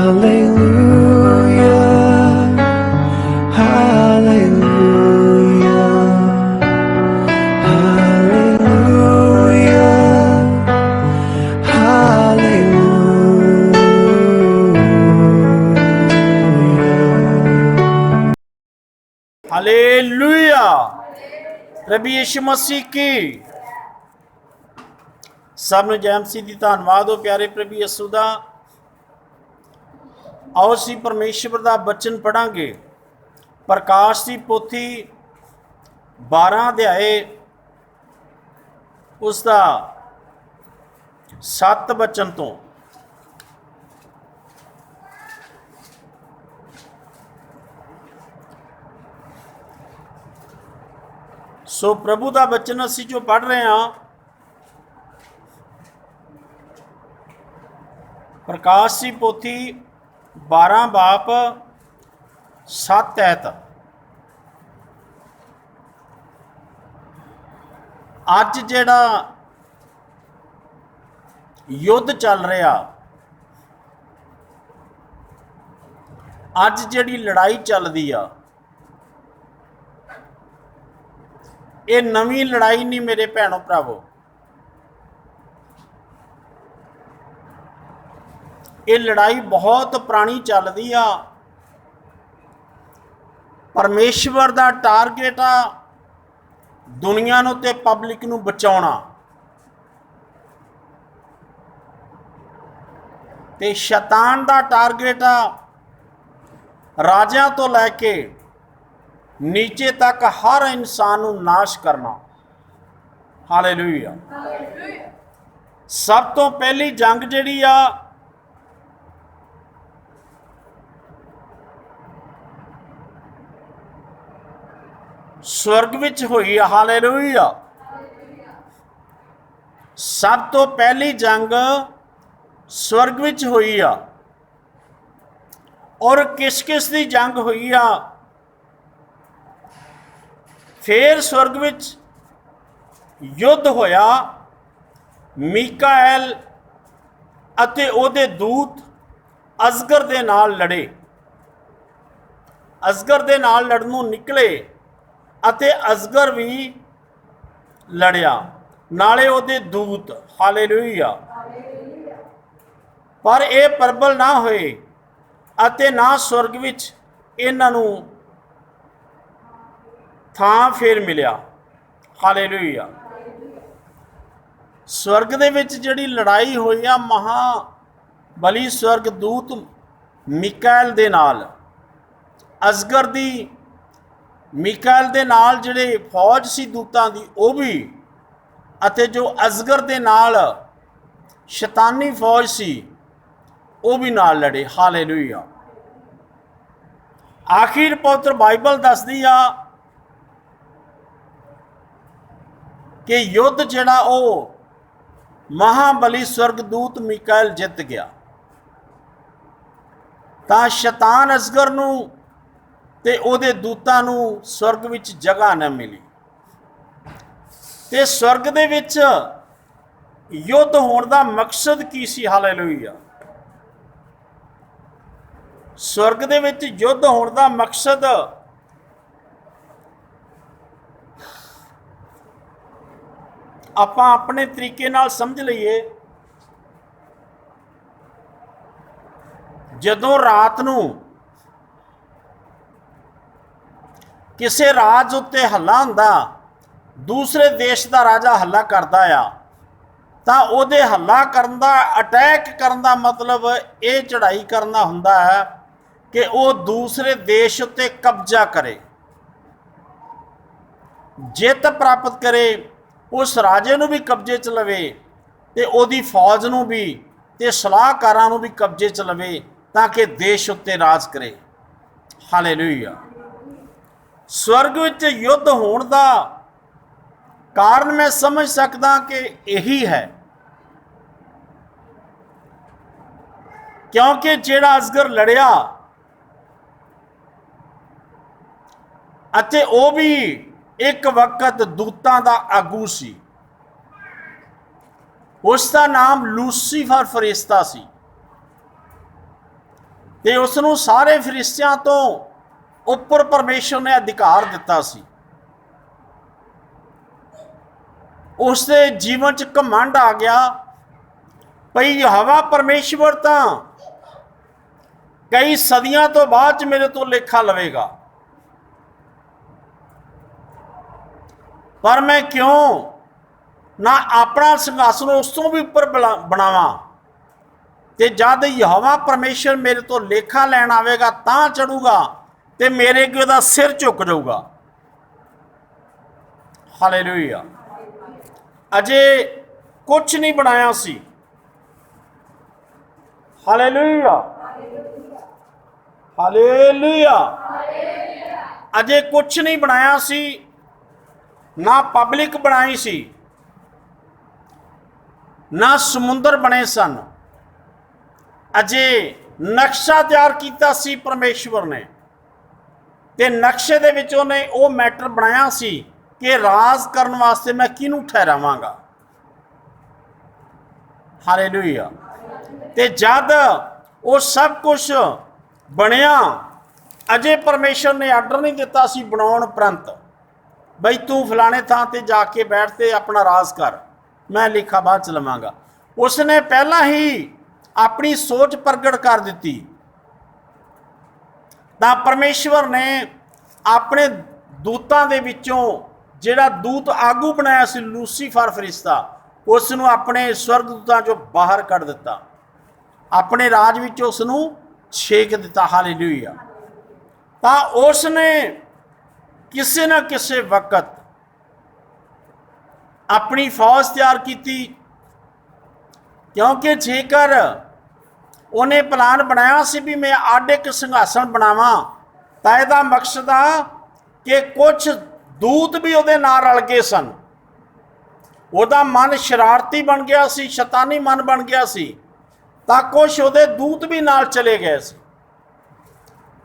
Hallelujah. प्रभु यीशु मसीह की सब ਨੂੰ ਜੈ ਮਸੀਹ ਦੀ ਧੰਨਵਾਦ ਹੋ ਪਿਆਰੇ ਪ੍ਰਭੂ ਯਿਸੂ ਦਾ। ਆਓ ਅਸੀਂ ਪਰਮੇਸ਼ਵਰ ਦਾ ਬਚਨ ਪੜਾਂਗੇ। ਪ੍ਰਕਾਸ਼ ਦੀ ਪੋਥੀ 12 ਅਧਿਆਏ ਉਸ ਦਾ 7 ਬਚਨ ਤੋਂ। ਸੋ ਪ੍ਰਭੂ ਦਾ ਬਚਨ ਅਸੀਂ ਜੋ ਪੜ੍ਹ ਰਹੇ ਹਾਂ, ਪ੍ਰਕਾਸ਼ ਦੀ ਪੋਥੀ 12 ਬਾਪ 7 ਐਤ। ਅੱਜ ਜਿਹੜਾ ਯੁੱਧ ਚੱਲ ਰਿਹਾ, ਅੱਜ ਜਿਹੜੀ ਲੜਾਈ ਚੱਲਦੀ ਆ, ਇਹ ਨਵੀਂ ਲੜਾਈ ਨਹੀਂ ਮੇਰੇ ਭੈਣੋ ਭਰਾਵੋ। ਇਹ ਲੜਾਈ ਬਹੁਤ ਪੁਰਾਣੀ ਚੱਲਦੀ ਆ। ਪਰਮੇਸ਼ਵਰ ਦਾ ਟਾਰਗੇਟ ਆ ਦੁਨੀਆ ਨੂੰ ਤੇ ਪਬਲਿਕ ਨੂੰ ਬਚਾਉਣਾ, ਤੇ ਸ਼ੈਤਾਨ ਦਾ ਟਾਰਗੇਟ ਆ ਰਾਜਿਆਂ ਤੋਂ ਲੈ ਕੇ नीचे तक हर इंसान को नाश करना। हालेलुया। सब तो पहली जंग जिहड़ी आ स्वर्ग विच होई। हालेलुया। सब तो पहली जंग स्वर्ग विच होई आ। और किस किस दी जंग होई आ? फिर स्वर्ग विच युद्ध होया। मीकाएल अते ओदे दूत अजगर दे नाल लड़े। अजगर दे नाल लड़नों निकले अते अजगर भी लड़िया, नाले ओदे दूत। हालेलुया। पर यह प्रबल ना होए अते ना स्वर्ग विच इन्हां नूं थां फिर मिलिया। हालेलुया। स्वर्ग दे विच जिहड़ी लड़ाई होई आ, महाबली स्वर्ग दूत मीकाएल दे नाल, अजगर दी मीकाएल दे नाल जिहड़े फौज सी दूतां दी ओ भी, अते जो अजगर दे नाल शैतानी फौज सी ओ भी नाल लड़े। हालेलुया। आखिर पवित्र बाइबल दसदी आ कि युद्ध जिहड़ा वो महाबली स्वर्गदूत मीकाएल जित गया, तां शैतान अजगर नूं ते ओहदे दूतां नूं स्वर्ग विच जगह न मिली। ते स्वर्ग दे विच युद्ध होण दा मकसद की सी? हालेलुया। स्वर्ग दे विच युद्ध होण दा मकसद ਆਪਾਂ ਆਪਣੇ ਤਰੀਕੇ ਨਾਲ ਸਮਝ ਲਈਏ। ਜਦੋਂ ਰਾਤ ਨੂੰ ਕਿਸੇ ਰਾਜ ਉੱਤੇ ਹੱਲਾ ਹੁੰਦਾ, ਦੂਸਰੇ ਦੇਸ਼ ਦਾ ਰਾਜਾ ਹੱਲਾ ਕਰਦਾ ਆ, ਤਾਂ ਉਹਦੇ ਹੱਲਾ ਕਰਨ ਦਾ, ਅਟੈਕ ਕਰਨ ਦਾ ਮਤਲਬ ਇਹ ਚੜ੍ਹਾਈ ਕਰਨਾ ਹੁੰਦਾ ਹੈ ਕਿ ਉਹ ਦੂਸਰੇ ਦੇਸ਼ ਉੱਤੇ ਕਬਜ਼ਾ ਕਰੇ, ਜਿੱਤ ਪ੍ਰਾਪਤ ਕਰੇ, उस राजे नूं भी कब्जे च लवे ते ओदी फौज नूं भी ते सलाहकारां नूं भी कब्जे च लवे, ताकि देश उत्ते राज करे। हालेलुया। स्वर्ग विच युद्ध होण दा कारण मैं समझ सकदा कि यही है, क्योंकि जिहड़ा अजगर लड़िया अते ओ भी एक वक्त दूतां दा आगू सी। उसका नाम लूसीफर फरिश्ता सी। ਤੇ ਉਸ ਨੂੰ ਸਾਰੇ ਫਰਿਸ਼ਤਿਆਂ ਤੋਂ ਉੱਪਰ ਪਰਮੇਸ਼ਰ ਨੇ ਅਧਿਕਾਰ ਦਿੱਤਾ ਸੀ। ਉਸ ਦੇ ਜੀਵਨ 'ਚ ਘਮੰਡ ਆ ਗਿਆ ਭਈ ਯਹੋਵਾ ਪਰਮੇਸ਼ਵਰ ਤਾਂ ਕਈ ਸਦੀਆਂ ਤੋਂ ਬਾਅਦ 'ਚ ਮੇਰੇ ਤੋਂ ਲੇਖਾ ਲਵੇਗਾ, ਪਰ ਮੈਂ ਕਿਉਂ ਨਾ ਆਪਣਾ ਸਿੰਘਾਸਨ ਉਸ ਤੋਂ ਵੀ ਉੱਪਰ ਬਣਾਵਾਂ, ਤੇ ਜਦ ਯਹੋਵਾ ਪਰਮੇਸ਼ਰ ਮੇਰੇ ਤੋਂ ਲੇਖਾ ਲੈਣ ਆਵੇਗਾ ਤਾਂ ਚੜੂਗਾ ਤੇ ਮੇਰੇ ਅੱਗੇ ਉਹਦਾ ਸਿਰ ਝੁਕ ਜਾਊਗਾ। ਹਾਲੇਲੂਇਆ। ਅਜੇ ਕੁਛ ਨਹੀਂ ਬਣਾਇਆ ਸੀ। Hallelujah, hallelujah. ਅਜੇ ਕੁਛ ਨਹੀਂ ਬਣਾਇਆ ਸੀ, ਨਾ ਪਬਲਿਕ ਬਣਾਈ ਸੀ, ਨਾ ਸਮੁੰਦਰ ਬਣੇ ਸਨ। ਅਜੇ ਨਕਸ਼ਾ ਤਿਆਰ ਕੀਤਾ ਸੀ ਪਰਮੇਸ਼ਵਰ ਨੇ, ਤੇ ਨਕਸ਼ੇ ਦੇ ਵਿੱਚ ਉਹਨੇ ਉਹ ਮੈਟਰ ਬਣਾਇਆ ਸੀ ਕਿ ਰਾਜ ਕਰਨ ਵਾਸਤੇ ਮੈਂ ਕਿਹਨੂੰ ਠਹਿਰਾਵਾਂਗਾ। ਹਾਲੇਲੂਇਆ। ਤੇ ਜਦ ਉਹ ਸਭ ਕੁਝ ਬਣਿਆ, ਅਜੇ ਪਰਮੇਸ਼ਰ ਨੇ ਆਰਡਰ ਨਹੀਂ ਦਿੱਤਾ ਸੀ ਬਣਾਉਣ ਉਪਰੰਤ ਬਈ ਤੂੰ ਫਲਾਣੇ ਥਾਂ ਤੇ ਜਾ ਕੇ ਬੈਠ ਤੇ ਆਪਣਾ ਰਾਜ ਕਰ, ਮੈਂ ਲੇਖਾ ਬਾਅਦ ਚ ਲਵਾਂਗਾ। ਉਸਨੇ ਪਹਿਲਾਂ ਹੀ ਆਪਣੀ ਸੋਚ ਪ੍ਰਗਟ ਕਰ ਦਿੱਤੀ। ਤਾਂ ਪਰਮੇਸ਼ਵਰ ਨੇ ਆਪਣੇ ਦੂਤਾਂ ਦੇ ਵਿੱਚੋਂ ਜਿਹੜਾ ਦੂਤ ਆਗੂ ਬਣਾਇਆ ਸੀ ਲੂਸੀਫਰ ਫਰਿਸ਼ਤਾ, ਉਸ ਨੂੰ ਆਪਣੇ ਸਵਰਗਦੂਤਾਂ ਚੋਂ ਬਾਹਰ ਕੱਢ ਦਿੱਤਾ, ਆਪਣੇ ਰਾਜ ਵਿੱਚ ਉਸ ਨੂੰ ਛੇਕ ਦਿੱਤਾ। ਹਾਲੇਲੂਇਆ। ਤਾਂ ਉਸ ਨੇ ਕਿਸੇ ਨਾ ਕਿਸੇ ਵਕਤ ਆਪਣੀ ਫੌਜ ਤਿਆਰ ਕੀਤੀ, ਕਿਉਂਕਿ ਜੇਕਰ ਉਹਨੇ ਪਲਾਨ ਬਣਾਇਆ ਸੀ ਵੀ ਮੈਂ ਅੱਡ ਇੱਕ ਸਿੰਘਾਸਨ ਬਣਾਵਾਂ, ਤਾਂ ਇਹਦਾ ਮਕਸਦ ਆ ਕਿ ਕੁਝ ਦੂਤ ਵੀ ਉਹਦੇ ਨਾਲ ਰਲ ਗਏ ਸਨ। ਉਹਦਾ ਮਨ ਸ਼ਰਾਰਤੀ ਬਣ ਗਿਆ ਸੀ, ਸ਼ੈਤਾਨੀ ਮਨ ਬਣ ਗਿਆ ਸੀ, ਤਾਂ ਕੁਛ ਉਹਦੇ ਦੂਤ ਵੀ ਨਾਲ ਚਲੇ ਗਏ ਸੀ,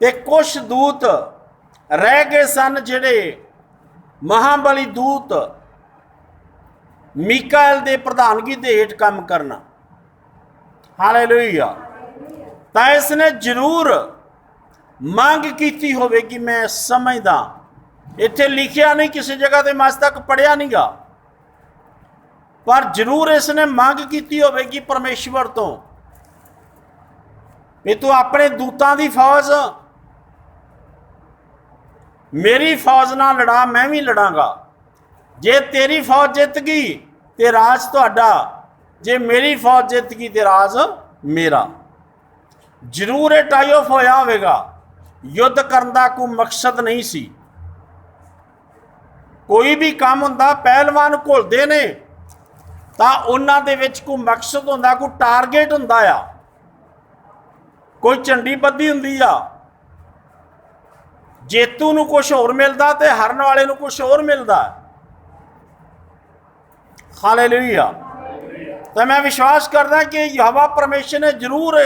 ਤੇ ਕੁਛ ਦੂਤ ਰਹਿ ਗਏ ਸਨ ਜਿਹੜੇ ਮਹਾਬਲੀ ਦੂਤ ਮੀਕਾਇਲ ਦੇ ਪ੍ਰਧਾਨਗੀ ਦੇ ਹੇਠ ਕੰਮ ਕਰਨਾ। ਹਾਲੇਲੂਇਆ। ਤਾਂ ਇਸ ਨੇ ਜ਼ਰੂਰ ਮੰਗ ਕੀਤੀ ਹੋਵੇਗੀ, ਮੈਂ ਸਮਝਦਾ, ਇੱਥੇ ਲਿਖਿਆ ਨਹੀਂ ਕਿਸੇ ਜਗ੍ਹਾ ਤੇ, ਮੈਂ ਅੱਜ ਤੱਕ ਪੜ੍ਹਿਆ ਨਹੀਂਗਾ, ਪਰ ਜ਼ਰੂਰ ਇਸ ਨੇ ਮੰਗ ਕੀਤੀ ਹੋਵੇਗੀ ਪਰਮੇਸ਼ਵਰ ਤੋਂ ਵੀ ਤੂੰ ਆਪਣੇ ਦੂਤਾਂ ਦੀ ਫੌਜ ਮੇਰੀ ਫੌਜ ਨਾਲ ਲੜਾ, ਮੈਂ ਵੀ ਲੜਾਂਗਾ। ਜੇ ਤੇਰੀ ਫੌਜ ਜਿੱਤ ਗਈ ਤੇ ਰਾਜ ਤੁਹਾਡਾ, ਜੇ ਮੇਰੀ ਫੌਜ ਜਿੱਤ ਗਈ ਤੇ ਰਾਜ ਮੇਰਾ। ਜ਼ਰੂਰ ਇਹ ਟਾਈ ਆਫ ਹੋਇਆ ਹੋਵੇਗਾ। ਯੁੱਧ ਕਰਨ ਦਾ ਕੋਈ ਮਕਸਦ ਨਹੀਂ ਸੀ। ਕੋਈ ਵੀ ਕੰਮ ਹੁੰਦਾ, ਪਹਿਲਵਾਨ ਘੁਲਦੇ ਨੇ ਤਾਂ ਉਹਨਾਂ ਦੇ ਵਿੱਚ ਕੋਈ ਮਕਸਦ ਹੁੰਦਾ, ਕੋਈ ਟਾਰਗੇਟ ਹੁੰਦਾ ਆ, ਕੋਈ ਝੰਡੀ ਬੱਧੀ ਹੁੰਦੀ ਆ। ਜੇਤੂ ਨੂੰ ਕੁਝ ਹੋਰ ਮਿਲਦਾ ਤੇ ਹਾਰਨ ਵਾਲੇ ਨੂੰ ਕੁਝ ਹੋਰ ਮਿਲਦਾ। ਹਾਲੇਲੂਇਆ। ਤਾਂ ਮੈਂ ਵਿਸ਼ਵਾਸ ਕਰਦਾ ਕਿ ਯਹੋਵਾ ਪਰਮੇਸ਼ਰ ਨੇ ਜ਼ਰੂਰ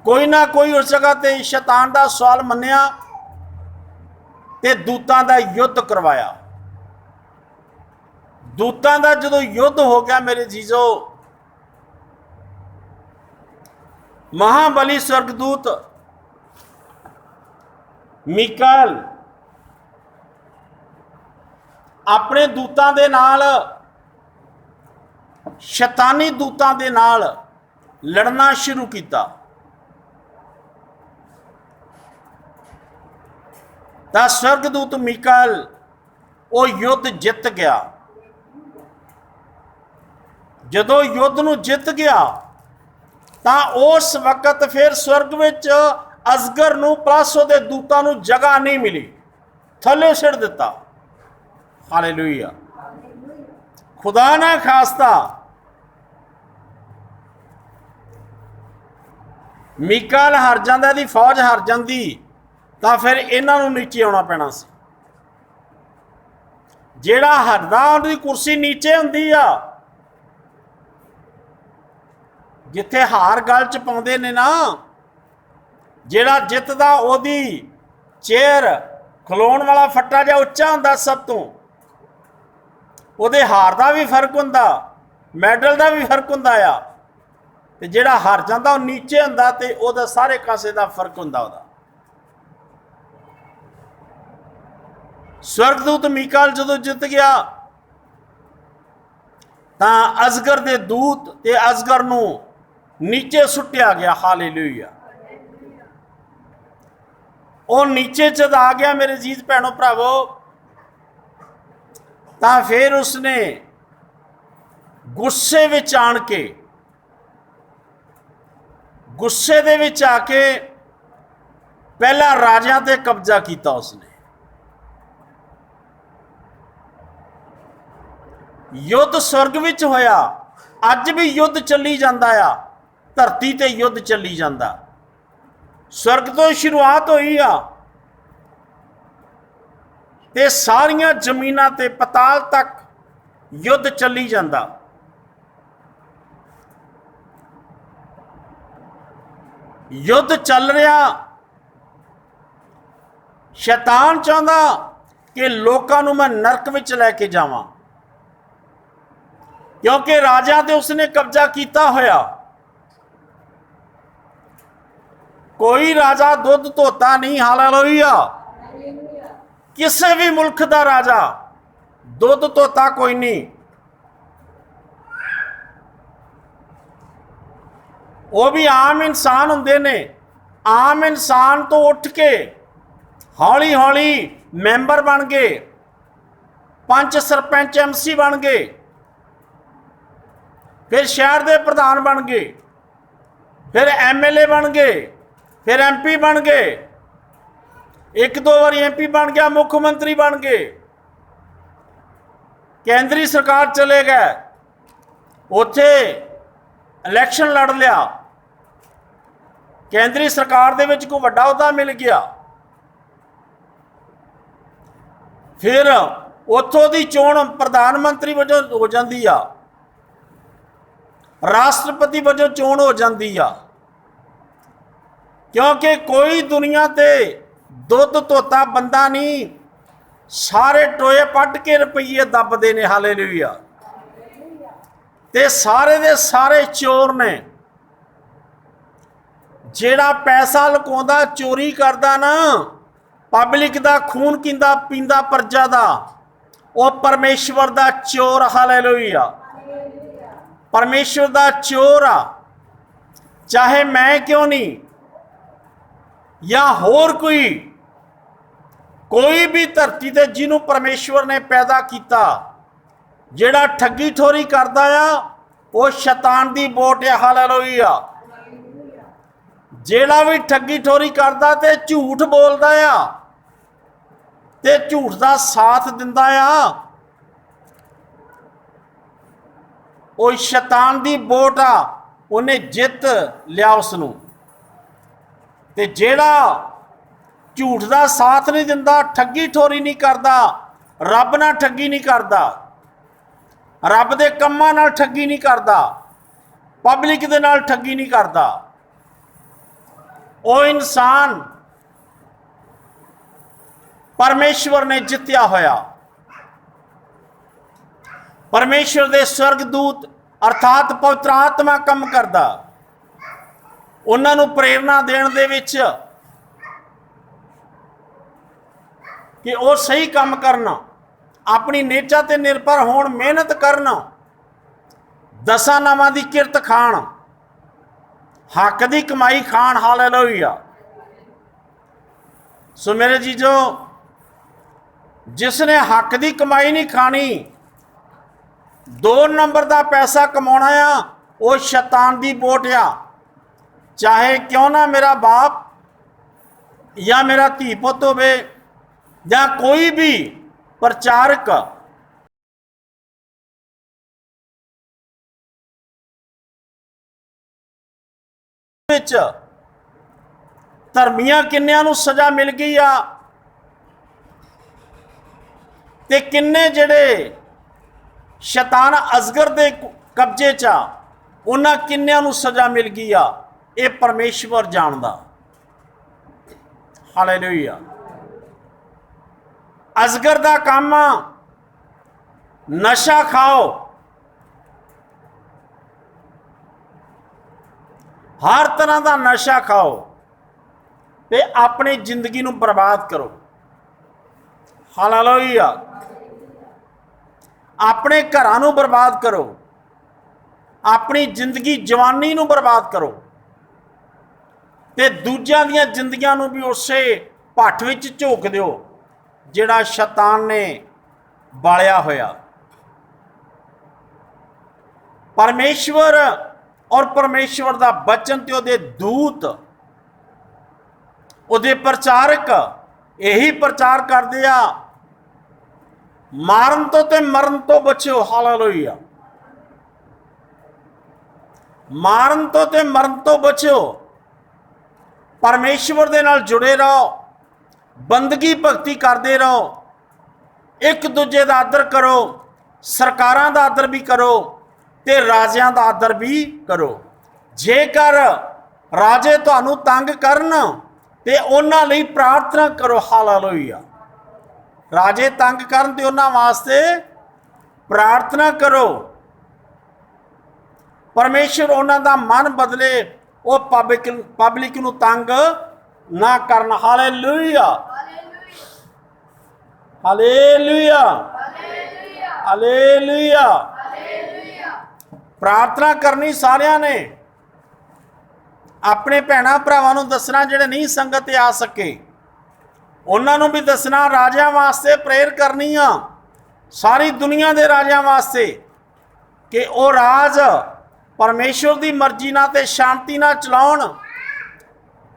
ਕੋਈ ਨਾ ਕੋਈ ਉਸ ਜਗ੍ਹਾ ਤੇ ਸ਼ੈਤਾਨ ਦਾ ਸਵਾਲ ਮੰਨਿਆ ਤੇ ਦੂਤਾਂ ਦਾ ਯੁੱਧ ਕਰਵਾਇਆ। ਦੂਤਾਂ ਦਾ ਜਦੋਂ ਯੁੱਧ ਹੋ ਗਿਆ ਮੇਰੇ ਜੀਜੋ, ਮਹਾਬਲੀ ਸਵਰਗਦੂਤ ਮੀਕਾਇਲ ਆਪਣੇ ਦੂਤਾਂ ਦੇ ਨਾਲ, ਸ਼ੈਤਾਨੀ ਦੂਤਾਂ ਦੇ ਨਾਲ ਲੜਨਾ ਸ਼ੁਰੂ ਕੀਤਾ। ਤਾਂ ਸਵਰਗਦੂਤ ਮੀਕਾਇਲ ਉਹ ਯੁੱਧ ਜਿੱਤ ਗਿਆ। ਜਦੋਂ ਯੁੱਧ ਨੂੰ ਜਿੱਤ ਗਿਆ ਤਾਂ ਉਸ ਵਕਤ ਫਿਰ ਸਵਰਗ ਵਿੱਚ ਅਜਗਰ ਨੂੰ ਪਲੱਸ ਉਹਦੇ ਦੂਤਾਂ ਨੂੰ ਜਗ੍ਹਾ ਨਹੀਂ ਮਿਲੀ, ਥੱਲੇ ਸਿੱਟ ਦਿੱਤਾ। ਹਾਲੇਲੂਇਆ। ਖੁਦਾ ਨਾ ਖਾਸਤਾ ਮੀਕਾਇਲ ਹਾਰ ਜਾਂਦਾ, ਦੀ ਫੌਜ ਹਾਰ ਜਾਂਦੀ, ਤਾਂ ਫਿਰ ਇਹਨਾਂ ਨੂੰ ਨੀਚੇ ਆਉਣਾ ਪੈਣਾ ਸੀ। ਜਿਹੜਾ ਹਰਦਾ ਉਹਦੀ ਕੁਰਸੀ ਨੀਚੇ ਹੁੰਦੀ ਆ, ਜਿੱਥੇ ਹਾਰ ਗਲ ਚ ਪਾਉਂਦੇ ਨੇ ਨਾ, ਜਿਹੜਾ ਜਿੱਤਦਾ ਉਹਦੀ ਚੇਅਰ ਖਲੋਣ ਵਾਲਾ ਫੱਟਾ ਜਿਹਾ ਉੱਚਾ ਹੁੰਦਾ ਸਭ ਤੋਂ, ਉਹਦੇ ਹਾਰ ਦਾ ਵੀ ਫਰਕ ਹੁੰਦਾ, ਮੈਡਲ ਦਾ ਵੀ ਫਰਕ ਹੁੰਦਾ ਆ। ਤੇ ਜਿਹੜਾ ਹਾਰ ਜਾਂਦਾ ਉਹ ਨੀਚੇ ਹੁੰਦਾ ਤੇ ਉਹਦਾ ਸਾਰੇ ਕਾਸੇ ਦਾ ਫਰਕ ਹੁੰਦਾ ਉਹਦਾ। स्वर्गदूत मीकाल जदों जित गया तां अजगर दे दूत ते अजगर नूं नीचे सुट्टिया गया। हालेलुया। वो नीचे जद आ गया मेरे जीत भैनों भरावो, तां फिर उसने गुस्से विच आण के गुस्से दे विच आके पहला राजियां ते कब्जा किया। उसने युद्ध स्वर्ग विच होया, अज भी युद्ध चली जाता आ, धरती ते युद्ध चली जाता। स्वर्ग तो शुरुआत हुई आ ते सारियां जमीनां ते पताल तक युद्ध चली जाता। युद्ध चल रहा, शैतान चाहता कि लोकां नूं मैं नरक विच लैके जावां, क्योंकि राजा ते उसने कब्जा किया होया। कोई राजा दुध धोता नहीं। हालेलुया। किसी भी मुल्क का राजा दुध धोता कोई नहीं। वो भी आम इंसान हुंदे ने। आम इंसान तो उठ के हौली हौली मैंबर बन गए, पंच सरपंच MC बन गए, फिर शहर के प्रधान बन गए, फिर MLA बन गए, फिर MP बन गए, एक दो बार MP बन गया, मुख्यमंत्री बन गए, केंद्रीय सरकार चले गए, उत्थे इलैक्शन लड़ लिया, केंद्रीय सरकार दे विच कोई वड्डा अहुदा मिल गया, फिर उत्थों दी चोण प्रधानमंत्री वजों हो जाती आ, राष्ट्रपति वजों चोण हो जाती आ, क्योंकि कोई दुनिया ते दुध धोता बंदा नहीं। सारे टोए पट के रुपये दबदे ने। हालेलुया। ते सारे दे सारे चोर ने। जेड़ा पैसा लुकाउंदा चोरी करदा ना, पब्लिक दा खून कींदा पींदा प्रजा दा, वो परमेश्वर दा चोर। हालेलुया। परमेश्वर दा चोर आ। चाहे मैं क्यों नहीं या होर कोई भी धरती ते जिन्हों परमेश्वर ने पैदा किया, जेड़ा ठगी ठोरी करदा आ, वो शैतान दी वोट है। हालेलुया। जेड़ा भी ठगी ठोरी करदा ते झूठ बोलदा आ ते झूठ दा साथ दिंदा आ, वो शैतान दी वोट आ, उन्हें जित लिया उसनूं। ते जेड़ा झूठ दा साथ नहीं दिंदा, ठगी ठोरी नहीं करदा, रब नाल ठगी नहीं करदा, रब दे कम्मां नाल ठगी नहीं करदा, पब्लिक दे नाल ठगी नहीं करदा, वो इंसान परमेश्वर ने जित्या होया। परमेश्वर दे स्वर्गदूत अर्थात पवित्र आत्मा कम करदा, उन्होंने प्रेरणा देने दे विच कि वो सही काम करना, अपनी नेचा ते निर्भर होण, मेहनत करना, दसा नावां दी किरत खाण, हक दी कमाई खाण। हालेलुया। सो मेरे जीजो, जिसने हक दी कमाई नहीं खानी, 2 नंबर का पैसा कमाना आ, वो शैतान दी वोट आ। चाहे क्यों ना मेरा बाप या मेरा धी पुत होवे या कोई भी प्रचारक, धर्मियां किन्नियां नूं सजा मिल गई आ ते किन्ने जेड़े शैतान अजगर दे कब्जे च आ, उन्हां किन्नियां नूं सजा मिल गई आ, ये परमेश्वर जानदा। हालेलुया। अजगर दा काम नशा खाओ, हर तरह का नशा खाओ ते अपनी जिंदगी नूं बर्बाद करो। हालेलुया। अपने घरां नूं बर्बाद करो, अपनी जिंदगी जवानी नूं बर्बाद करो ते दूजियां दीयां जिंदगियां नूं भी उसे भट्ठ विच झोक दिओ जिहड़ा शैतान ने बालिया होया। परमेश्वर और परमेश्वर दा बचन ते उहदे दूत उहदे प्रचारक यही प्रचार करदे आ, मारन तो ते मरन तो बचो। हालेलुया। मारन तो ते मरन तो बचो। परमेश्वर दे नाल जुड़े रहो, बंदगी भगती करते रहो, एक दूजे का आदर करो, सरकारां दा आदर भी करो ते राजियां दा आदर भी करो। जेकर राजे तुहानूं तंग करन ते उन्हां लई प्रार्थना करो। हालेलुया। राजे तंग करन ते उन्हां वास्ते प्रार्थना करो। परमेश्वर उन्हां दा मन बदले, वो पब्लिक नूं तंग ना करन। हालेलुया। हालेलुया। हालेलुया। प्रार्थना करनी सारियां ने, अपने भैणां भरावां नूं दसना जिहड़े नहीं संगत ते आ सके, उन्हां नूं भी दसना, राजियां वास्ते प्रेयर करनी आ, सारी दुनिया दे राजियां वास्ते कि वो राज परमेश्वर की मर्जी ना ते शांति ना चलाउण,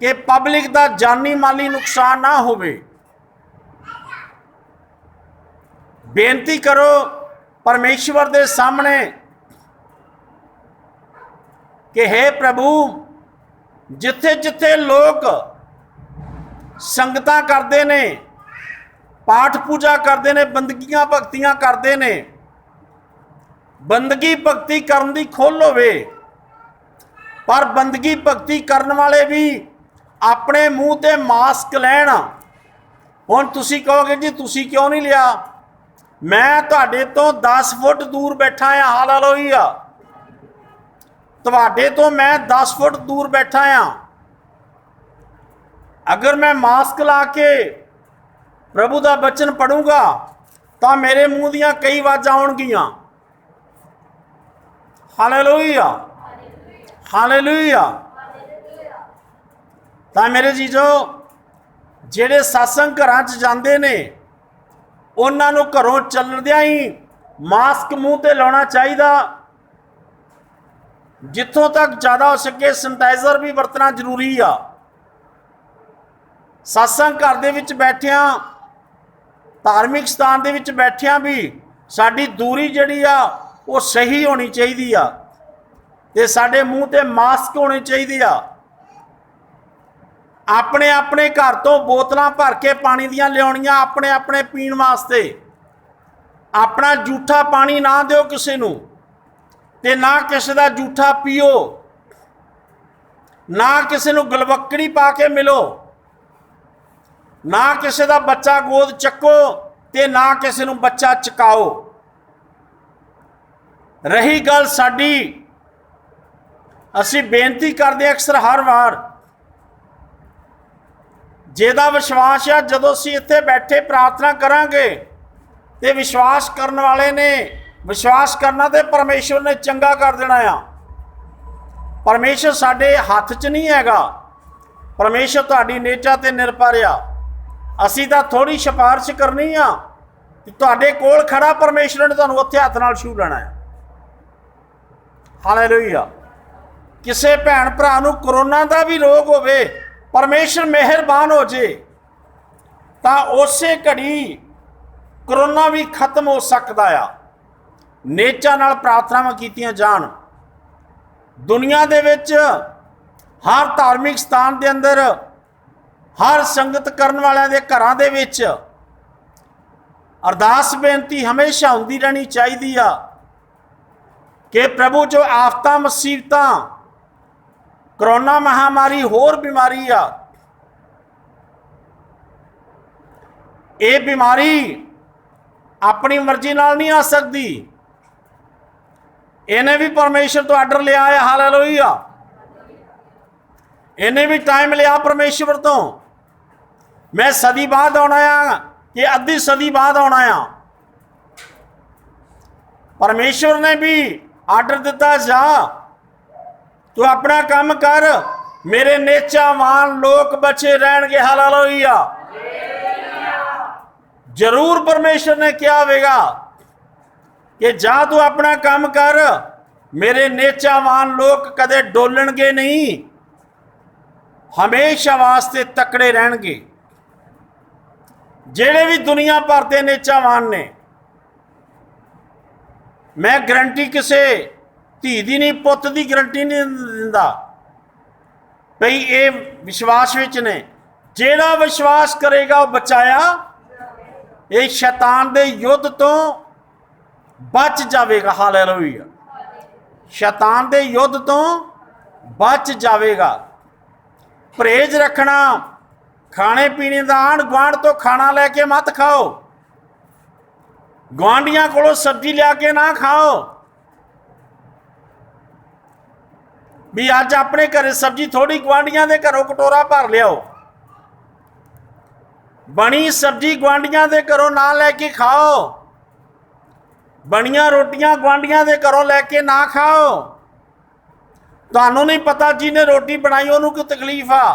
कि पब्लिक का जानी माली नुकसान ना होवे। बेनती करो परमेश्वर के सामने कि हे प्रभु, जिथे जिथे लोग संगतां करते ने, पाठ पूजा करते ने, बंदगियां भगतियां करते ने, बंदगी भगती करन दी खोल होवे, पर बंदगी भगती करन वाले भी अपने मूँह ते मास्क लैण। हुण तुसीं कहोगे जी तुसीं क्यों नहीं लिया, मैं तुहाडे तो 10 फुट दूर बैठा हाँ। हालेलुया। तुहाडे तो मैं 10 फुट दूर बैठा हाँ। अगर मैं मास्क ला के प्रभु का बचन पढ़ूंगा तो मेरे मूँह दियां कई आवाज़ां आउणगियां। हालेलुया। हालेलुया। तां मेरे जीजो, जेड़े सत्संग घरां च जांदे ने उन्हां नूं घरों चलदियां ही मास्क मूँह ते लाउणा चाहीदा। जिथों तक ज़्यादा हो सके सैनिटाइजर भी वरतना जरूरी आ। सत्संग घर दे विच बैठिया, धार्मिक स्थान दे विच बैठिया भी साडी दूरी जिहड़ी आ वो सही होनी चाहिदी आ ते साडे मूँह ते मास्क होने चाहिए आ। अपने अपने घर तो बोतलां भर के पानी दियां लियाउणियां अपने अपने पीण वास्ते। अपना जूठा पानी ना दिओ किसी नूं ते ना किसी दा जूठा पीओ, ना किसी नूं गलवक्कड़ी पा के मिलो, ना किसी दा बच्चा गोद चक्को ते ना किसी नूं बच्चा चकाओ। रही गल साडी, असीं बेनती करदे अक्सर हर वार, जेदा विश्वास है जदों असीं इत्थे बैठे प्रार्थना करांगे ते विश्वास करन वाले ने विश्वास करना ते परमेश्वर ने चंगा कर देना आ। परमेश्वर साडे हथ च नहीं हैगा, परमेश्वर तुहाडी नेचा ते निर्भर आ। असीं तां थोड़ी सिफारिश करनी आ, तुहाडे कोल खड़ा परमेश्वर ने तुहानूं उत्थे हथ नाल छू लेना है। हालेलुया। किसे भैन भरा नूं करोना का भी रोग होवे, परमेश्वर मेहरबान हो जे तां उसे घड़ी करोना भी खत्म हो सकता आ। नेचा नाल प्रार्थनावां कीतियां जाण। दुनिया दे विच हर धार्मिक स्थान दे अंदर, हर संगत करन वालियां दे घरां दे विच अरदास बेनती हमेशा हुंदी रहनी चाहिदी आ कि प्रभु जो आफतां मुसीबतां, करोना महामारी होर बीमारी आ, ये बीमारी अपनी मर्जी नाल नहीं आ सकती, इन्हें भी परमेश्वर तो आर्डर लिया है। हालेलुया। इन्हें भी टाइम लिया परमेश्वर तो, मैं सदी बाद आना आ कि अद्धी सदी बाद आना आ। परमेश्वर ने भी आर्डर दिता, जा तू अपना काम कर, मेरे नेचावान लोग बचे रहणगे। हालेलुया। जरूर परमेश्वर ने क्या होगा कि जा तू अपना काम कर, मेरे नेचावान लोग कदे डोलणगे नहीं, हमेशा वास्ते तकड़े रहणगे। जेड़े भी दुनिया भर के नेचावान ने, मैं गारंटी किसी धी दी नहीं, पुत की गारंटी नहीं दिंदा भई ये विश्वास विच ने। जेड़ा विश्वास करेगा वो बचाया, ये शैतान दे युद्ध तो बच जाएगा। हालेलुया। शैतान दे युद्ध तो बच जाएगा। परहेज रखना, खाने पीने का आंढ गुआढ़ तो खाना लैके मत खाओ, गुआढ़ियां कोलों सब्जी लिया के ना खाओ भी अज अपने घरे सब्जी थोड़ी, गुआढ़ियां दे घरों कटोरा भर लियाओ। बनी सब्जी गुआढ़ियां दे घरों ना लैके खाओ, बनिया रोटियां गुआढ़ियां दे घरों लैके ना खाओ। तुहानू नहीं पता जिन्हें रोटी बनाई उन्होंने की तकलीफ आ,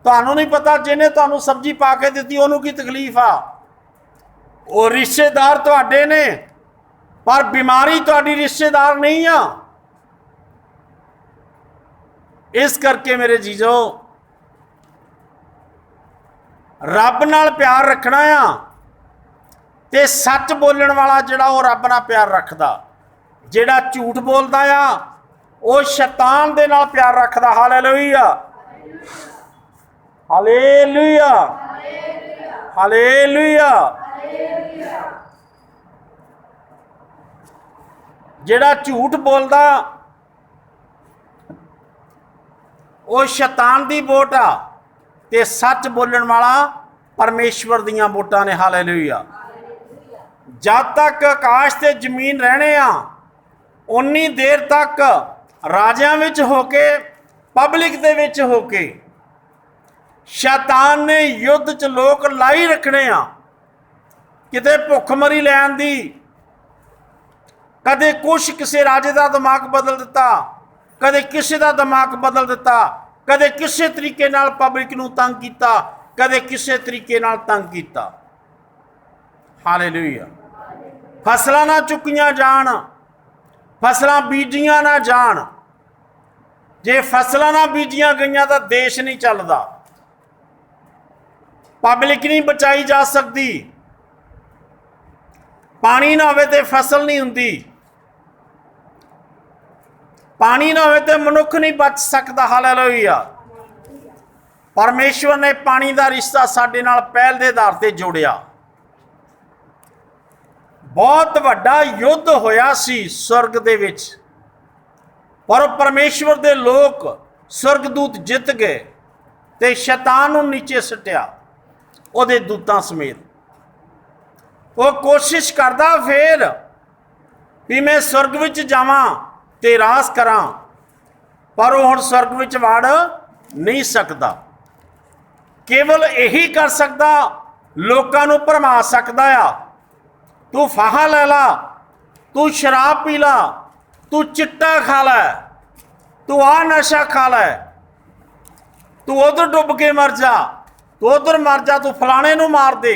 तुहानू नहीं पता जिन्हें तुहानू सब्जी पा के दी उन्होंने की तकलीफ आ। वो रिश्तेदार तुहाडे ने, पर बीमारी तुहाडी रिश्तेदार नहीं आ। इस करके मेरे जीजो, रब नाल प्यार रखना आ, ते सच बोलण वाला जिहड़ा वो रब नाल प्यार रखदा, जिहड़ा झूठ बोलदा आ वो शैतान दे नाल प्यार रखदा। हालेलुया। हालेलुया। हालेलुया। जिहड़ा झूठ बोलदा वो शैतान दी वोट आ, ते सच बोलण वाला परमेश्वर दियां वोटां ने। हालेलुया। जब तक आकाश ते जमीन रहने आ, उन्नी देर तक राजियां विच होके, पब्लिक दे विच होके शैतान ने युद्ध च लोग लाई रखने आ। किते भुखमरी लैन दी, कदे कुछ किसी राजे का दिमाग बदल दिता, कदे किसी का दिमाग बदल दिता, कदे किसी तरीके नाल पब्लिक नूं तंग कीता, कदे किसी तरीके नाल तंग कीता। हालेलुया। फसलां ना चुकियां जान, फसलां बीजियां ना जान। जे फसलां ना बीजियां गईयां तो देश नहीं चलदा, पब्लिक नहीं बचाई जा सकती। पानी ना होवे ते फसल नहीं हुंदी, पानी ना होवे ते मनुख नहीं बच सकता। हालेलुया। परमेश्वर ने पानी का रिश्ता साडे नाल पहल दे आधार ते जोड़िया। बहुत वड्डा युद्ध होया सी स्वर्ग दे विच, पर परमेश्वर दे लोग स्वर्गदूत जित गए ते शैतान नूं नीचे सटिया उहदे दूतां समेत। वो कोशिश करदा फिर भी मैं स्वर्ग विच जावां ते राज करां, पर वो हुण स्वर्ग विच वड़ नहीं सकदा। केवल यही कर सकदा, लोकां नूं भरमा सकदा आ। तू फाहा लै ला, तू शराब पी ला, तू चिट्टा खा लै, तू आ नशा खा लै, तू उधर डुब के मर जा, तू उधर मर जा, तू फलाने नूं मार दे।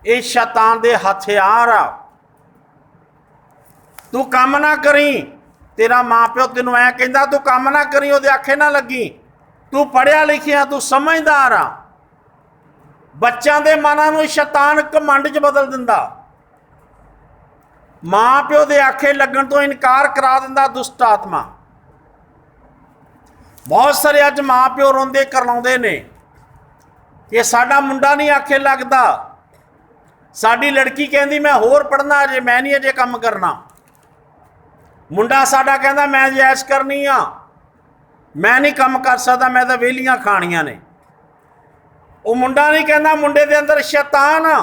ये शैतान दे हथियार आ। तू काम ना करी, तेरा माँ प्यो तेनों ऐ कहंदा तू काम ना करी, उहदे आखे ना लगी। तू पढ़िया लिखिया, तू समझदार आ। बच्चों के मनां नूं शैतान घमंड च बदल दिंदा, माँ प्यो के आखे लगन तो इनकार करा दिंदा दुष्ट आत्मा। बहुत सारे अज माँ प्यो रोंदे करलाउंदे ने कि साडा मुंडा नहीं आखे लगता, साडी लड़की कहती मैं होर पढ़ना अजे, मैं नहीं अजे काम करना। मुंडा साडा कहता मैं जैश करनी आ, मैं नहीं काम कर सकता, मैं तो वेलियां खानियां ने। वो मुंडा नहीं कहता, मुंडे दे अंदर शैतान आ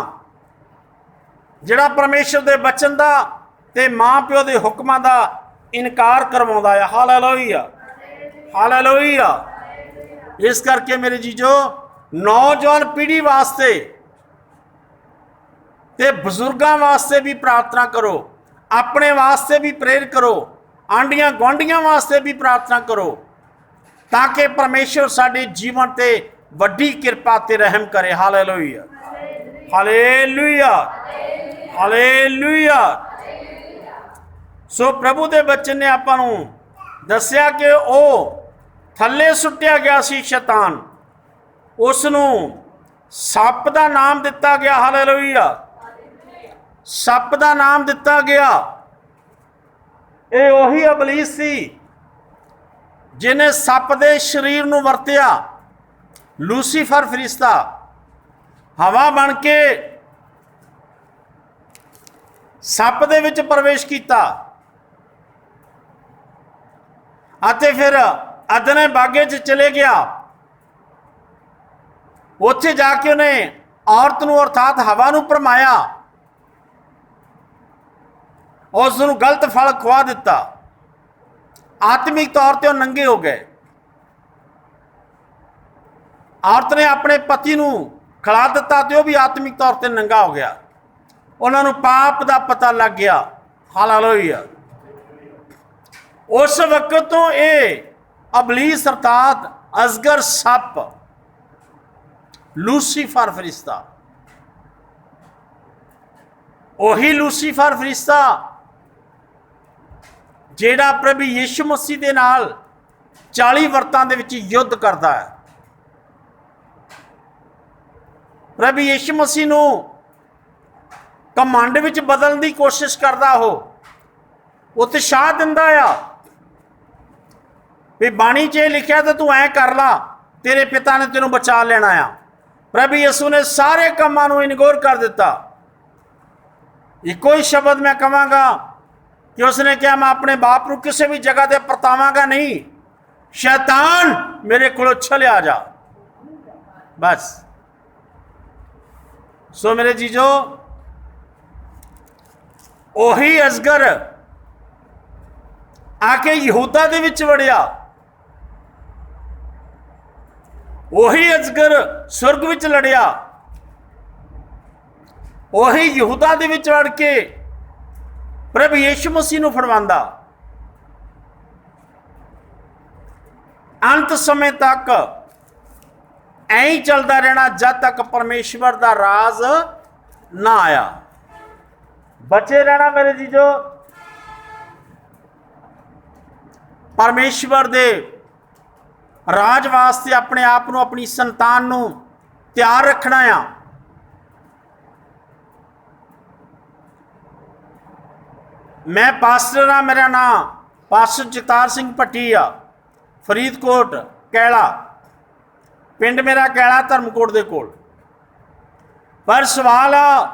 जिहड़ा परमेश्वर दे बचन दा ते माँ प्यो दे हुक्मां दा इनकार करवाउंदा है। हालेलुया। हालेलुया। इस करके मेरे जीजो नौजवान पीढ़ी वास्ते ते बजुर्गों वास्ते भी प्रार्थना करो, अपने वास्ते भी प्रेर करो, आंडियां गुआंढियां वास्ते भी प्रार्थना करो, ताकि परमेश्वर साडे जीवन ते वड्डी कृपा ते रहम करे। Hallelujah, hallelujah, hallelujah. सो प्रभु दे बच्चन ने आपां नूं दस्सिया कि ਉਹ थल्ले सुट्टिया गया सी शैतान, उसनूं सप का नाम दिता गया। हालेलुया, सप का नाम दिता गया। ये उही अबलीस सी जिन्हें सप के शरीर नूं वरतिया। लूसीफर फरिश्ता हवा बन के सप दे विच प्रवेश किया, अते फिर अदने बागे च चले गया। उत्थे जाके उन्हें औरत नूं अर्थात हवा नूं भरमाया, उसनूं गलत फल खुआ दिता। आत्मिक तौर पर नंगे हो गए। औरत ने अपने पति नूं खिला दिता तो वह भी आत्मिक तौर पर नंगा हो गया। उन्होंने पाप का पता लग गया। हालेलुया। उस वक्त तो ये अबलीस अर्थात अजगर सप लूसीफर फरिश्ता, उही लूसीफर फरिश्ता जेड़ा प्रभु यीशु मसीह दे नाल 40 वर्तां दे विच युद्ध करता है। प्रभु यीशु मसीह नूं कमांड विच बदलने की कोशिश करता हो, उत्साह दिंदा आ भी बाणी च लिखिया तो तू ऐ कर ला, तेरे पिता ने तेनों बचा लेना आ। प्रभु यीशु ने सारे कामां नूं इनगोर कर दिता। एको ही शब्द मैं कहांगा कि उसने कहा मैं अपने बाप को किसी भी जगह पर परतावांगा नहीं, शैतान मेरे को चलिया जा। बस। सो मेरे जीजो ओही अजगर आके यहूदा दे विच वड़िया, ओही अजगर सुरग विच लड़िया, ओही यहूदा दे विच वड़ के प्रभु यीशु मसीह नूं फड़वांदा। अंत समय तक ऐ ही चलता रहना जब तक परमेश्वर का राज ना आया। बचे रहना मेरे जीजो, परमेश्वर दे राज वास्ते अपने आप को अपनी संतान नूं तैयार रखना आ। मैं पास्टर हाँ, मेरा नाम पास्टर जगतार सिंह भट्टी आ, फरीदकोट कैला, पिंड मेरा कैला धर्मकोट दे कोल। पर सवाल आ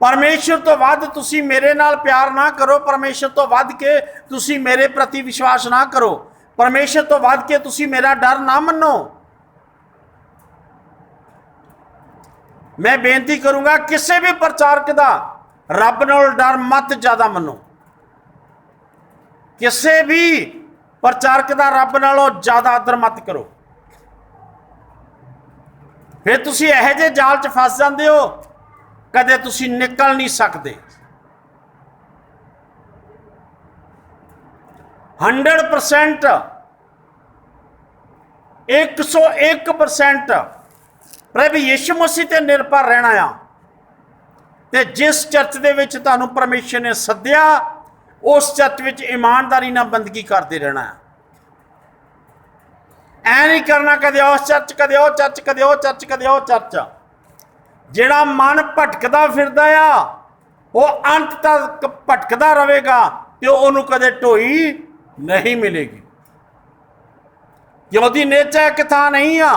परमेश्वर तो वध तुसी मेरे नाल प्यार ना करो, परमेश्वर तो वध के तुसी मेरे प्रति विश्वास ना करो, परमेश्वर तो वध के तुसी मेरा डर ना मनो। मैं बेनती करूंगा किसी भी प्रचारक का रब नाल डर मत ज्यादा मनो। किसी भी प्रचारक का रब नालों ज्यादा आदर मत करो, फिर तुसी इहो जिहे जाल च फस जाते हो, कदे तुसी निकल नहीं सकते। 100% 101% प्रभु यीशु मसीह ते निर्भर रहना आ। ते जिस चर्च दे विच तुहानूं परमेश्वर ने सद्दिया, उस चर्च विच ईमानदारी नाल बंदगी करते रहना है। ऐ नहीं करना कदे उस चर्च, कदे वो चर्च, कदे वो चर्च, कदे वो चर्च। जिहड़ा मन भटकदा फिरदा आ, वो अंत तक भटकदा रहेगा ते उहनूं कदे ढोई नहीं मिलेगी। क्योंकि नेचा एक थां नहीं आ।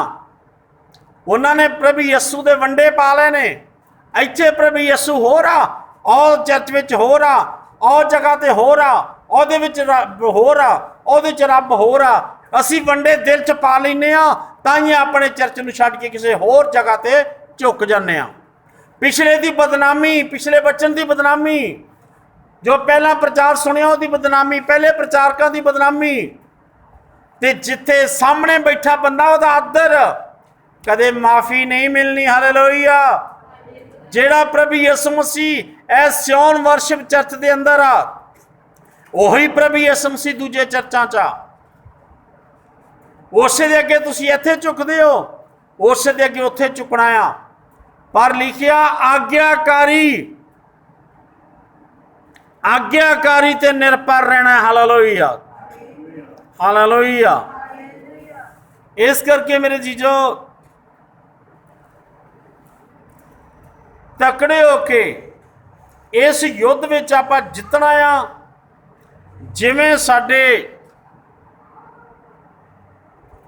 उन्होंने प्रभु यस्सू दे वंडे पा ले ने, इत्थे प्रभु यस्सू हो रहा, और चर्च विच हो रहा, और जगह ते हो रहा, ਉਹਦੇ ਵਿੱਚ ਰੱਬ ਹੋ ਰਹਾ, ਉਹਦੇ 'ਚ ਰੱਬ ਹੋ ਰਹਾ। ਅਸੀਂ ਵੰਡੇ ਦਿਲ 'ਚ ਪਾ ਲੈਂਦੇ ਹਾਂ, ਤਾਂ ਹੀ ਆਪਣੇ ਚਰਚ ਨੂੰ ਛੱਡ ਕੇ ਕਿਸੇ ਹੋਰ ਜਗ੍ਹਾ 'ਤੇ ਝੁਕ ਜਾਂਦੇ ਹਾਂ। ਪਿਛਲੇ ਦੀ ਬਦਨਾਮੀ, ਪਿਛਲੇ ਬਚਨ ਦੀ ਬਦਨਾਮੀ, ਜੋ ਪਹਿਲਾਂ ਪ੍ਰਚਾਰ ਸੁਣਿਆ ਉਹਦੀ ਬਦਨਾਮੀ, ਪਹਿਲੇ ਪ੍ਰਚਾਰਕਾਂ ਦੀ ਬਦਨਾਮੀ, ते जिथे सामने बैठा बंदा उहदा आदर, कदे माफ़ी नहीं मिलनी। हालेलुया। जेड़ा प्रभु यीशु मसीह ए सियोन वर्शिप चर्च के अंदर आ, उही प्रभु यीशु मसीह दूजे चर्चा च आ। उस दे अगे तुसीं इत्थे झुकदे हो, उस दे अगे उत्थे झुकना आ। पर लिखिया आग्याकारी, आग्याकारी ते निरपर रहना। Hallelujah, hallelujah. इस करके मेरे जीजो तकड़े होके इस युद्ध विच आपां जितना आ। जिवें साडे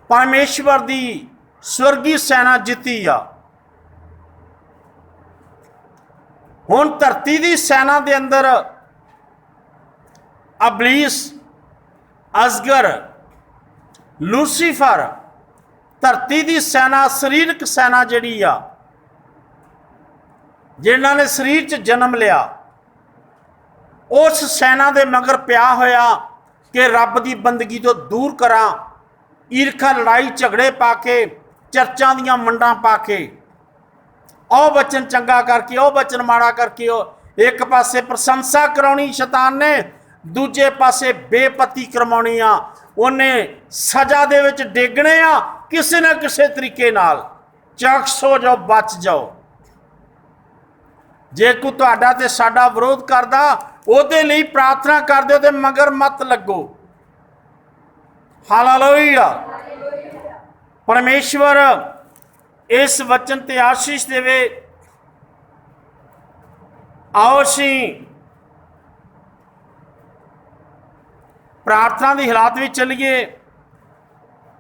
परमेश्वर दी स्वर्गी सेना जिती आ, हुण धरती दी सेना दे अंदर अबलीस, अजगर, लूसीफर, धरती दी सेना, शरीरक सेना जिहड़ी आ, जिन्हां ने शरीर च जन्म लिया, उस सेना दे मगर पिया होया कि रब दी बंदगी तो दूर करा, ईरखा लड़ाई झगड़े पा के, चर्चां दियां मंडां पा के, ओ बचन चंगा करके, ओ बचन माड़ा करके, एक पासे प्रशंसा कराउणी शैतान ने, दूजे पासे बेपत्ती करवाउणी आ। उन्हें सजा दे विच डेगणे आ किसी न किसी तरीके नाल। चौकस हो जाओ, बच जाओ। जे कोई तुहाडा ते साडा विरोध करदा, ओहदे लई प्रार्थना कर दिओ ते मगर मत लगो। हालेलुया। परमेश्वर इस वचन ते आशीष देवे। आओ असीं प्रार्थना की हालात में चलीए।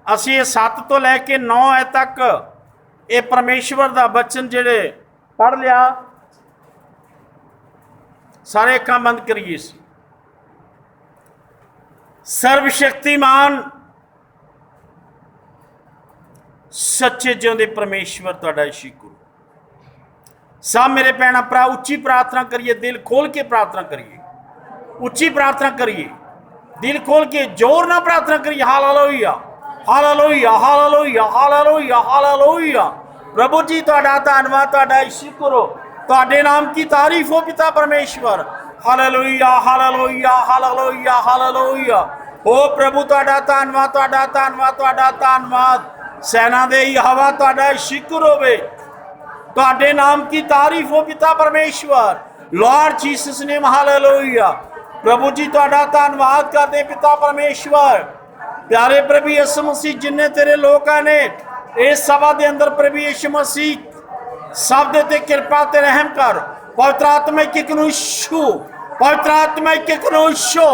असीं 7 तो लैके 9 तक ये परमेश्वर का वचन जिहड़े पढ़ लिया। सारे अखां बंद करिए। सर्वशक्तिमान सच्चे जिउंदे परमेश्वर तुहाडा शुकर। सब मेरे भैन भरा उच्ची प्रार्थना करिए, दिल खोल के प्रार्थना करिए, उच्ची प्रार्थना करिए, दिल खोल के जोर ना प्रार्थना करिए। Hallelujah, hallelujah, hallelujah, hallelujah, hallelujah. प्रभु जी तुहाडा धन्नवाद, तुहाडा शुकर हो, तुहाडे नाम की तारीफ हो पिता परमेश्वर। Hallelujah, hallelujah, hallelujah, hallelujah. ओ प्रभु तुहाडा धन्नवाद, तुहाडा धन्नवाद, तुहाडा धन्नवाद। सेना दे यहोवा तुहाडा शुकर होवे, तुहाडे नाम की तारीफ हो पिता परमेश्वर। Lord Jesus name, hallelujah. प्रभु जी तुहाडा धन्नवाद करते पिता परमेश्वर। प्यारे प्रभु यीशु मसीह, जिन्ने तेरे लोग ने इस सभा के अंदर, प्रभु यीशु मसीह सब दे ते कृपा ते रहम कर। पवित्र आत्मा एक कनुशो, पवित्र आत्मा एक कनुशो,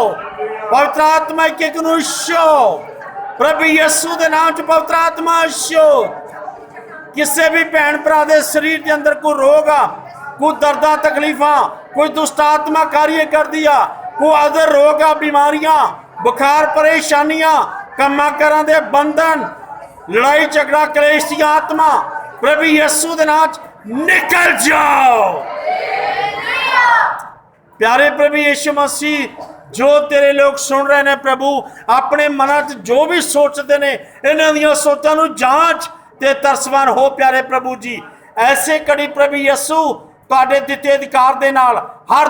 पवित्र आत्मा एक कनुशो। प्रभु यीशु के नाम च पवित्र आत्मा शो। किसी भी भैन भरा के शरीर के अंदर कोई रोग आ, कोई दर्दा तकलीफा, कोई दुष्ट आत्मा कार्य कर दिया, कोई अदर रोग आ, बीमारियां, बुखार, परेशानियां, कम्मा करा दे बंधन, लड़ाई झगड़ा, कलेश की आत्मा, प्रभु यीशु के नाम निकल जाओ। प्यारे प्रभु यीशु मसीह, जो तेरे लोग सुन रहे हैं प्रभु, अपने मन च जो भी सोचते हैं, इन्हां दियां सोचां नूं जांच ते तरसवान हो। प्यारे प्रभु जी, ऐसे कड़ी प्रभु यीशु तुहाडे दिते अधिकार दे नाल हर